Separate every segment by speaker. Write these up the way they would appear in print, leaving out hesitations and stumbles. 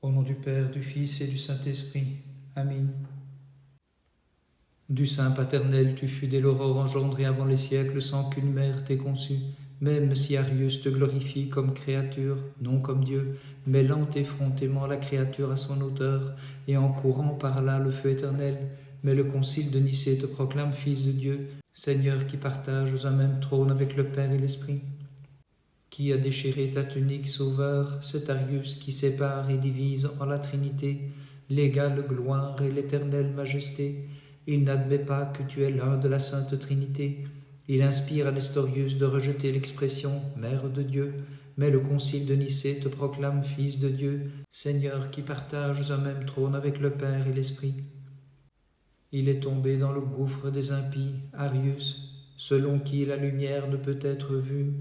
Speaker 1: Au nom du Père, du Fils et du Saint-Esprit. Amen. Du sein paternel, tu fus dès l'aurore engendré avant les siècles sans qu'une mère t'ait conçu. Même si Arius te glorifie comme créature, non comme Dieu, mêlant effrontément la créature à son auteur, et en courant par là le feu éternel, mais le concile de Nicée te proclame Fils de Dieu, Seigneur qui partage un même trône avec le Père et l'Esprit. Qui a déchiré ta tunique, Sauveur? C'est Arius qui sépare et divise en la Trinité l'égale gloire et l'éternelle majesté. Il n'admet pas que tu es l'un de la Sainte Trinité. Il inspire à Nestorius de rejeter l'expression « Mère de Dieu », mais le concile de Nicée te proclame Fils de Dieu, Seigneur qui partage un même trône avec le Père et l'Esprit. Il est tombé dans le gouffre des impies, Arius, selon qui la lumière ne peut être vue,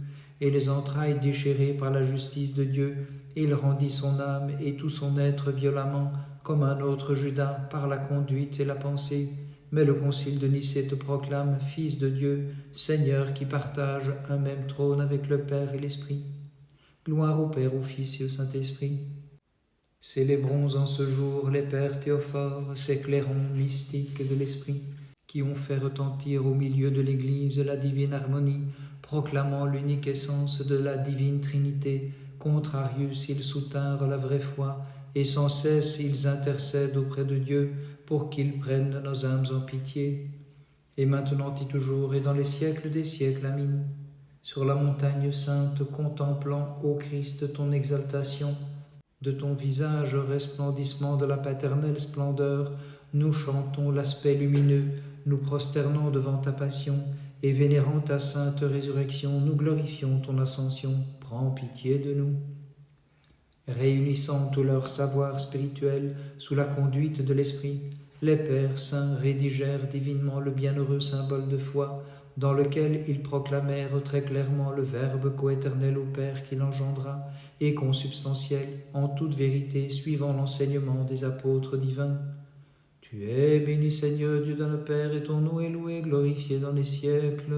Speaker 1: et les entrailles déchirées par la justice de Dieu, il rendit son âme et tout son être violemment, comme un autre Judas, par la conduite et la pensée. Mais le concile de Nicée te proclame Fils de Dieu, Seigneur qui partage un même trône avec le Père et l'Esprit. Gloire au Père, au Fils et au Saint-Esprit. Célébrons en ce jour les Pères Théophores, ces clairons mystiques de l'Esprit, qui ont fait retentir au milieu de l'Église la divine harmonie, proclamant l'unique essence de la divine Trinité. Contre Arius, ils soutinrent la vraie foi, et sans cesse ils intercèdent auprès de Dieu pour qu'il prenne nos âmes en pitié. Et maintenant et toujours, et dans les siècles des siècles, Amen. Sur la montagne sainte, contemplant, ô Christ, ton exaltation, de ton visage resplendissement de la paternelle splendeur, nous chantons l'aspect lumineux, nous prosternons devant ta passion, et vénérant ta sainte résurrection, nous glorifions ton ascension. Prends pitié de nous. Réunissant tout leur savoir spirituel sous la conduite de l'Esprit, les Pères saints rédigèrent divinement le bienheureux symbole de foi, dans lequel ils proclamèrent très clairement le Verbe coéternel au Père qui l'engendra, et consubstantiel en toute vérité, suivant l'enseignement des apôtres divins. Tu es béni, Seigneur, Dieu de notre Père, et ton nom est loué, glorifié dans les siècles.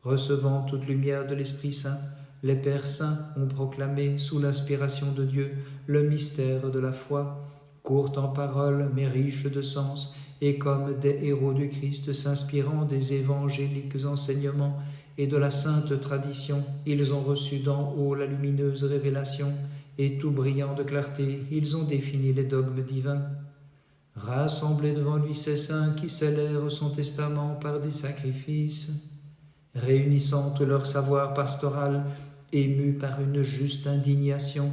Speaker 1: Recevant toute lumière de l'Esprit Saint, les Pères saints ont proclamé, sous l'inspiration de Dieu, le mystère de la foi, court en paroles, mais riche de sens, et comme des héros du Christ s'inspirant des évangéliques enseignements et de la sainte tradition, ils ont reçu d'en haut la lumineuse révélation, et tout brillant de clarté, ils ont défini les dogmes divins. Rassemblés devant lui ces saints qui scellèrent son testament par des sacrifices, réunissant tout leur savoir pastoral, émus par une juste indignation,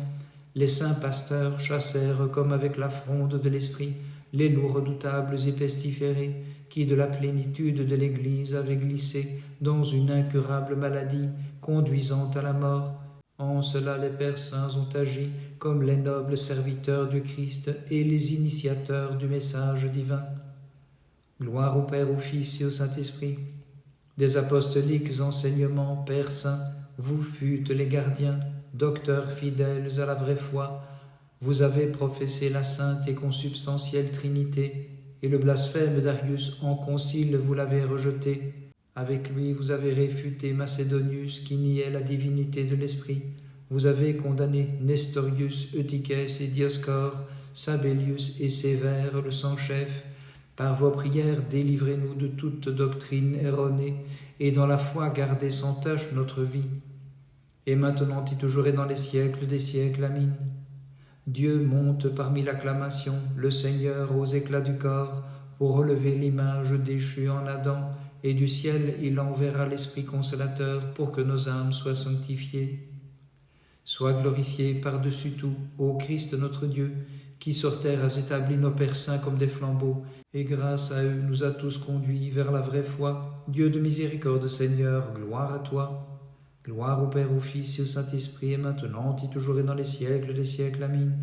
Speaker 1: les saints pasteurs chassèrent comme avec la fronde de l'Esprit les loups redoutables et pestiférés qui de la plénitude de l'Église avaient glissé dans une incurable maladie conduisant à la mort. En cela les Pères saints ont agi comme les nobles serviteurs du Christ et les initiateurs du message divin. Gloire au Père, au Fils et au Saint-Esprit. Des apostoliques enseignements, Pères saints, vous fûtes les gardiens, docteurs fidèles à la vraie foi. Vous avez professé la sainte et consubstantielle Trinité, et le blasphème d'Arius en concile vous l'avez rejeté. Avec lui vous avez réfuté Macédonius qui niait la divinité de l'Esprit. Vous avez condamné Nestorius, Eutychès et Dioscore, Sabellius et Sévère le sans-chef. Par vos prières, délivrez-nous de toute doctrine erronée, et dans la foi gardez sans tache notre vie. Et maintenant et toujours et dans les siècles des siècles, Amen. Dieu monte parmi l'acclamation, le Seigneur aux éclats du corps, pour relever l'image déchue en Adam, et du ciel il enverra l'Esprit consolateur pour que nos âmes soient sanctifiées. Sois glorifié par-dessus tout, ô Christ notre Dieu, qui sur terre has établi nos Pères saints comme des flambeaux, et grâce à eux nous a tous conduits vers la vraie foi. Dieu de miséricorde, Seigneur, gloire à toi. Gloire au Père, au Fils et au Saint-Esprit, et maintenant et toujours et dans les siècles des siècles. Amen.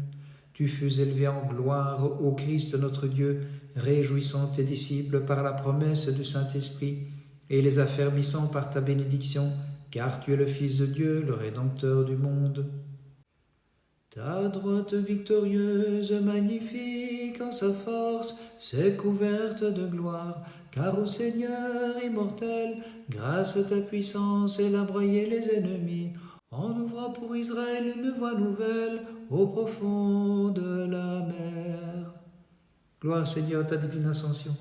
Speaker 1: Tu fus élevé en gloire, ô Christ notre Dieu, réjouissant tes disciples par la promesse du Saint-Esprit, et les affermissant par ta bénédiction, car tu es le Fils de Dieu, le Rédempteur du monde. Ta droite victorieuse, magnifique en sa force, s'est couverte de gloire, car au Seigneur immortel, grâce à ta puissance, elle a broyé les ennemis. en ouvrant pour Israël une voie nouvelle au profond de la mer. Gloire Seigneur à ta divine ascension.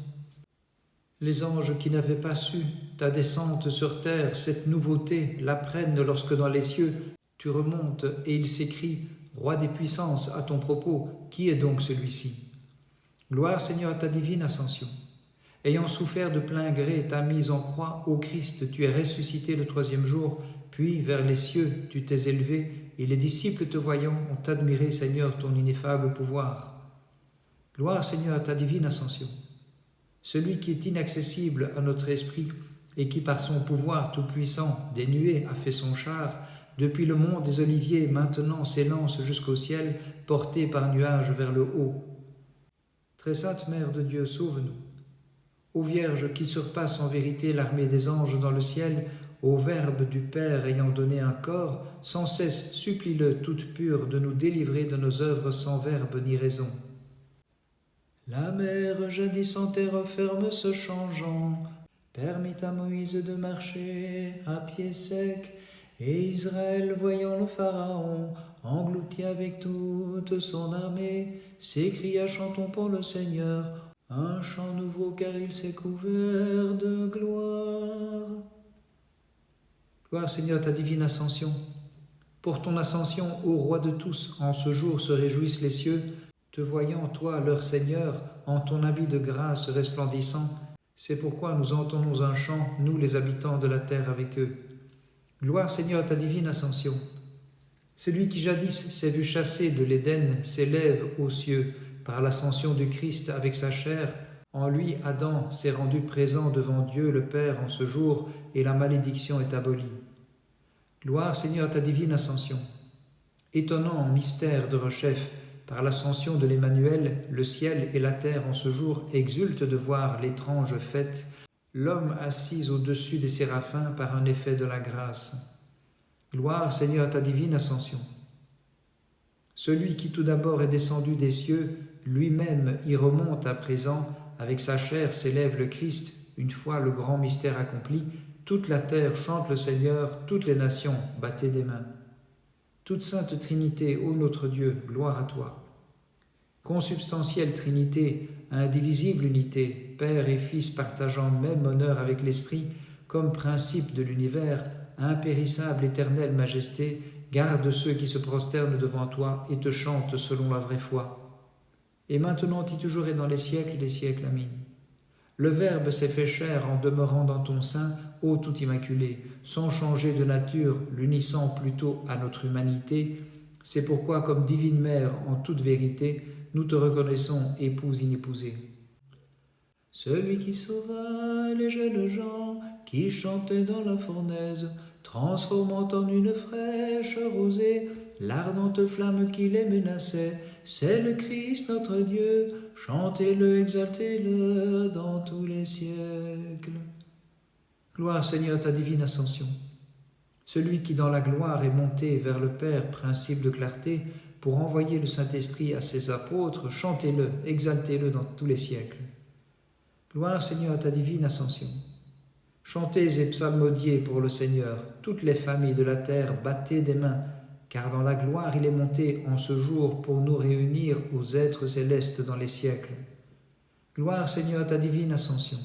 Speaker 1: Les anges qui n'avaient pas su ta descente sur terre, cette nouveauté, l'apprennent lorsque dans les cieux tu remontes et ils s'écrient « Roi des puissances, à ton propos, qui est donc celui-ci » Gloire Seigneur à ta divine ascension. Ayant souffert de plein gré ta mise en croix, ô Christ, tu es ressuscité le troisième jour, puis vers les cieux tu t'es élevé, et les disciples te voyant ont admiré, Seigneur, ton ineffable pouvoir. Gloire Seigneur à ta divine ascension. Celui qui est inaccessible à notre esprit et qui par son pouvoir tout-puissant des nuées a fait son char, depuis le mont des Oliviers maintenant s'élance jusqu'au ciel, porté par nuages vers le haut. Très sainte Mère de Dieu, sauve-nous. Ô Vierge qui surpasse en vérité l'armée des anges dans le ciel, au Verbe du Père ayant donné un corps, sans cesse supplie-le toute pure de nous délivrer de nos œuvres sans verbe ni raison. La mer jadis en terre ferme se changeant, permit à Moïse de marcher à pied sec, et Israël, voyant le Pharaon, englouti avec toute son armée, s'écria « Chantons pour le Seigneur, un chant nouveau car il s'est couvert de gloire. » Gloire Seigneur ta divine ascension. Pour ton ascension, ô Roi de tous, en ce jour se réjouissent les cieux, te voyant, toi, leur Seigneur, en ton habit de grâce resplendissant. C'est pourquoi nous entonnons un chant, nous les habitants de la terre avec eux. Gloire Seigneur à ta divine ascension. Celui qui jadis s'est vu chasser de l'Éden s'élève aux cieux par l'ascension du Christ avec sa chair. En lui, Adam s'est rendu présent devant Dieu le Père en ce jour et la malédiction est abolie. Gloire Seigneur à ta divine ascension. Étonnant mystère de rechef, par l'ascension de l'Emmanuel, le ciel et la terre en ce jour exultent de voir l'étrange fête, l'homme assis au-dessus des séraphins par un effet de la grâce. Gloire Seigneur à ta divine ascension. Celui qui tout d'abord est descendu des cieux, lui-même y remonte à présent, avec sa chair s'élève le Christ, une fois le grand mystère accompli, toute la terre chante le Seigneur, toutes les nations battez des mains. Toute sainte Trinité, ô notre Dieu, gloire à toi. Consubstantielle Trinité, indivisible unité, Père et Fils partageant même honneur avec l'Esprit, comme principe de l'univers, impérissable éternelle majesté, garde ceux qui se prosternent devant toi et te chantent selon la vraie foi. Et maintenant et toujours et dans les siècles des siècles, Amen. Le Verbe s'est fait chair en demeurant dans ton sein, ô tout immaculé, sans changer de nature, l'unissant plutôt à notre humanité. C'est pourquoi, comme divine mère en toute vérité, nous te reconnaissons, épouse inépousée. Celui qui sauva les jeunes gens qui chantaient dans la fournaise, transformant en une fraîche rosée l'ardente flamme qui les menaçait, c'est le Christ notre Dieu, chantez-le, exaltez-le dans tous les siècles. Gloire Seigneur à ta divine ascension. Celui qui dans la gloire est monté vers le Père, principe de clarté, pour envoyer le Saint-Esprit à ses apôtres, chantez-le, exaltez-le dans tous les siècles. Gloire Seigneur à ta divine ascension. Chantez et psalmodiez pour le Seigneur, toutes les familles de la terre, battez des mains, car dans la gloire il est monté en ce jour pour nous réunir aux êtres célestes dans les siècles. Gloire Seigneur à ta divine ascension.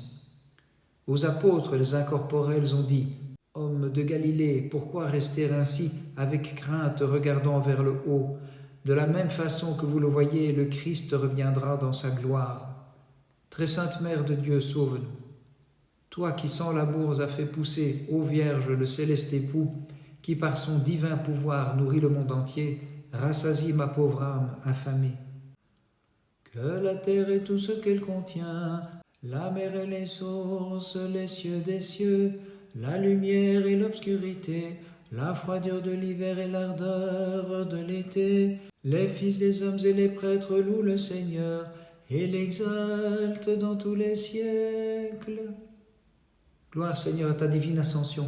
Speaker 1: Aux apôtres les incorporels ont dit, « Hommes de Galilée, pourquoi rester ainsi avec crainte regardant vers le haut? De la même façon que vous le voyez, le Christ reviendra dans sa gloire. Très sainte Mère de Dieu, sauve-nous. Toi qui sans labours as fait pousser, ô Vierge, le céleste époux, qui par son divin pouvoir nourrit le monde entier, rassasie ma pauvre âme affamée. Que la terre et tout ce qu'elle contient, la mer et les sources, les cieux des cieux, la lumière et l'obscurité, la froidure de l'hiver et l'ardeur de l'été, les fils des hommes et les prêtres louent le Seigneur et l'exaltent dans tous les siècles. Gloire Seigneur à ta divine ascension.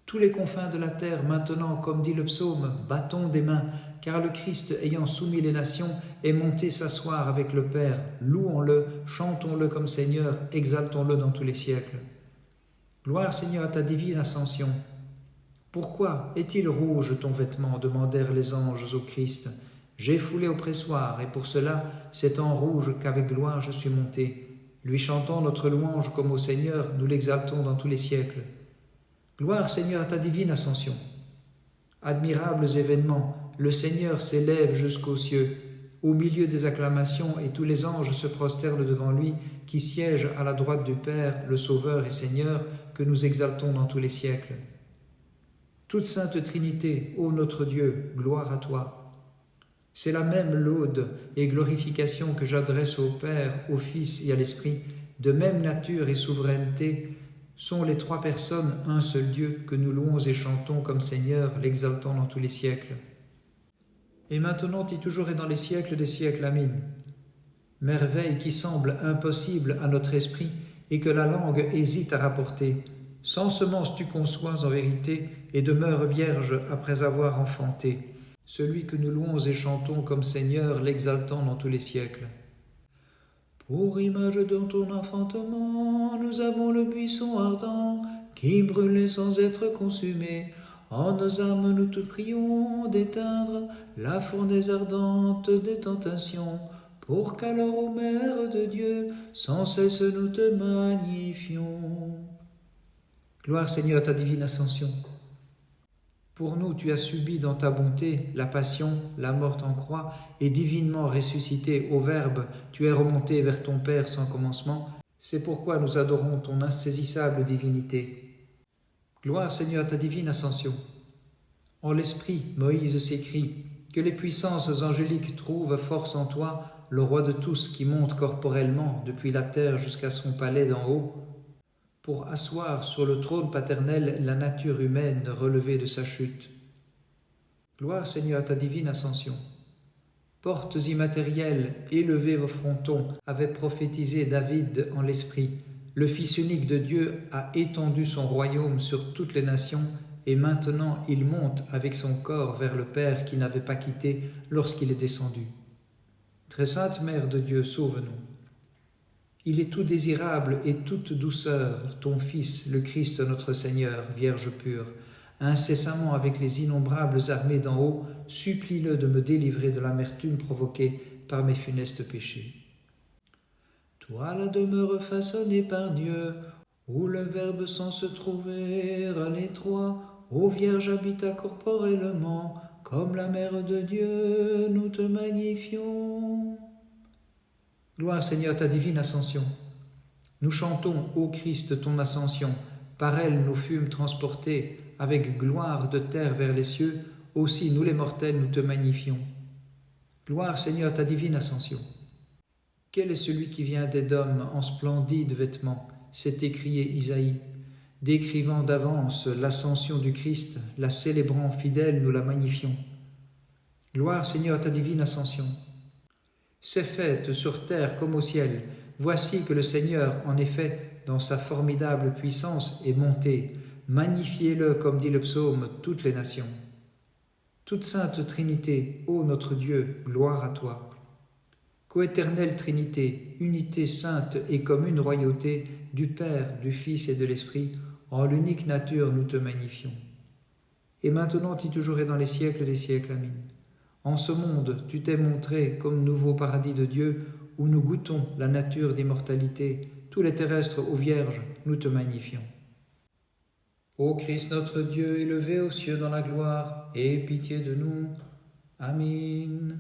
Speaker 1: Tous les confins de la terre maintenant, comme dit le psaume, battons des mains, car le Christ, ayant soumis les nations, est monté s'asseoir avec le Père. Louons-le, chantons-le comme Seigneur, exaltons-le dans tous les siècles. Gloire Seigneur à ta divine ascension. Pourquoi est-il rouge ton vêtement demandèrent les anges au Christ. J'ai foulé au pressoir, et pour cela c'est en rouge qu'avec gloire je suis monté. Lui chantons notre louange comme au Seigneur, nous l'exaltons dans tous les siècles. Gloire Seigneur à ta divine ascension. Admirables événements, le Seigneur s'élève jusqu'aux cieux. Au milieu des acclamations, et tous les anges se prosternent devant lui, qui siège à la droite du Père, le Sauveur et Seigneur, que nous exaltons dans tous les siècles. Toute sainte Trinité, ô notre Dieu, gloire à toi. C'est la même laude et glorification que j'adresse au Père, au Fils et à l'Esprit, de même nature et souveraineté, sont les trois personnes, un seul Dieu, que nous louons et chantons comme Seigneur, l'exaltant dans tous les siècles. Et maintenant et toujours et dans les siècles des siècles, Amin. Merveille qui semble impossible à notre esprit et que la langue hésite à rapporter. Sans semence tu conçois en vérité et demeures vierge après avoir enfanté. Celui que nous louons et chantons comme Seigneur, l'exaltant dans tous les siècles. Pour image de ton enfantement, nous avons le buisson ardent qui brûlait sans être consumé. En nos âmes, nous te prions d'éteindre la fournaise ardente des tentations, pour qu'alors, ô Mère de Dieu, sans cesse nous te magnifions. Gloire Seigneur à ta divine ascension. Pour nous, tu as subi dans ta bonté la passion, la mort en croix, et divinement ressuscité au Verbe, tu es remonté vers ton Père sans commencement. C'est pourquoi nous adorons ton insaisissable divinité. Gloire Seigneur à ta divine ascension. En l'Esprit, Moïse s'écrie, que les puissances angéliques trouvent force en toi, le roi de tous qui monte corporellement depuis la terre jusqu'à son palais d'en haut, pour asseoir sur le trône paternel la nature humaine relevée de sa chute. Gloire Seigneur à ta divine ascension. Portes immatérielles, élevez vos frontons, avait prophétisé David en l'Esprit. Le Fils unique de Dieu a étendu son royaume sur toutes les nations, et maintenant il monte avec son corps vers le Père qu'il n'avait pas quitté lorsqu'il est descendu. Très sainte Mère de Dieu, sauve-nous. Il est tout désirable et toute douceur, ton Fils, le Christ notre Seigneur, Vierge pure, incessamment avec les innombrables armées d'en haut, supplie-le de me délivrer de l'amertume provoquée par mes funestes péchés. Toi la demeure façonnée par Dieu, où le Verbe sans se trouver à l'étroit, ô Vierge habita corporellement, comme la Mère de Dieu, nous te magnifions. Gloire Seigneur à ta divine ascension. Nous chantons, ô Christ, ton ascension. Par elle nous fûmes transportés avec gloire de terre vers les cieux. Aussi nous les mortels nous te magnifions. Gloire Seigneur à ta divine ascension. Quel est celui qui vient d'Édom en splendides vêtements? S'est écrié Isaïe. Décrivant d'avance l'ascension du Christ, la célébrant fidèle, nous la magnifions. Gloire Seigneur à ta divine ascension. C'est faite sur terre comme au ciel. Voici que le Seigneur, en effet, dans sa formidable puissance, est monté. Magnifiez-le, comme dit le psaume, toutes les nations. Toute sainte Trinité, ô notre Dieu, gloire à toi. Coéternelle Trinité, unité sainte et commune royauté du Père, du Fils et de l'Esprit, en l'unique nature nous te magnifions. Et maintenant et toujours et dans les siècles des siècles, Amin. En ce monde, tu t'es montré comme nouveau paradis de Dieu, où nous goûtons la nature d'immortalité. Tous les terrestres, ô Vierge, nous te magnifions. Ô Christ notre Dieu, élevé aux cieux dans la gloire, aie pitié de nous. Amin.